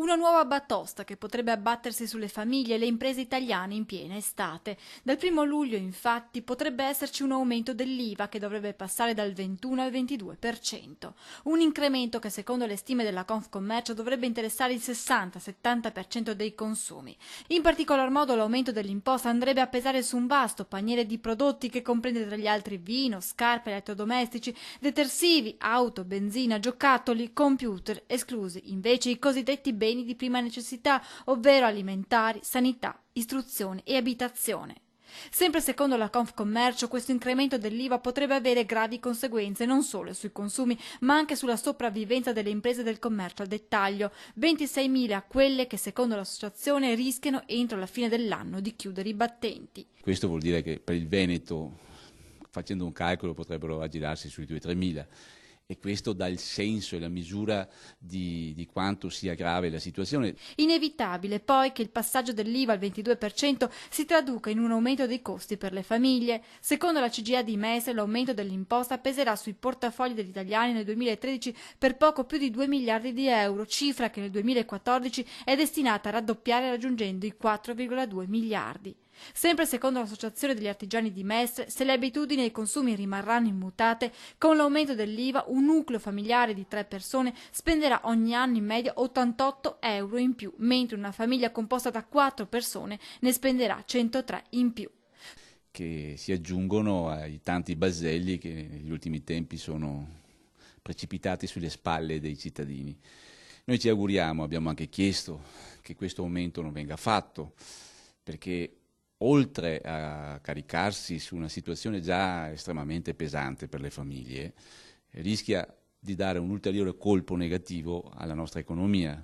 Una nuova batosta che potrebbe abbattersi sulle famiglie e le imprese italiane in piena estate. Dal 1° luglio, infatti, potrebbe esserci un aumento dell'IVA che dovrebbe passare dal 21 al 22%. Un incremento che, secondo le stime della Confcommercio, dovrebbe interessare il 60-70% dei consumi. In particolar modo, l'aumento dell'imposta andrebbe a pesare su un vasto paniere di prodotti che comprende tra gli altri vino, scarpe, elettrodomestici, detersivi, auto, benzina, giocattoli, computer, esclusi invece i cosiddetti beni di prima necessità, ovvero alimentari, sanità, istruzione e abitazione. Sempre secondo la Confcommercio, questo incremento dell'IVA potrebbe avere gravi conseguenze non solo sui consumi, ma anche sulla sopravvivenza delle imprese del commercio al dettaglio, 26.000 quelle che secondo l'associazione rischiano entro la fine dell'anno di chiudere i battenti. Questo vuol dire che per il Veneto, facendo un calcolo, potrebbero aggirarsi sui 2-3 mila. E questo dà il senso e la misura di quanto sia grave la situazione. Inevitabile poi che il passaggio dell'IVA al 22% si traduca in un aumento dei costi per le famiglie. Secondo la CGIA di Mestre, l'aumento dell'imposta peserà sui portafogli degli italiani nel 2013 per poco più di 2 miliardi di euro, cifra che nel 2014 è destinata a raddoppiare raggiungendo i 4,2 miliardi. Sempre secondo l'Associazione degli Artigiani di Mestre, se le abitudini e i consumi rimarranno immutate, con l'aumento dell'IVA un nucleo familiare di 3 persone spenderà ogni anno in media 88 euro in più, mentre una famiglia composta da 4 persone ne spenderà 103 in più. Che si aggiungono ai tanti balzelli che negli ultimi tempi sono precipitati sulle spalle dei cittadini. Noi ci auguriamo, abbiamo anche chiesto che questo aumento non venga fatto, perché oltre a caricarsi su una situazione già estremamente pesante per le famiglie, rischia di dare un ulteriore colpo negativo alla nostra economia.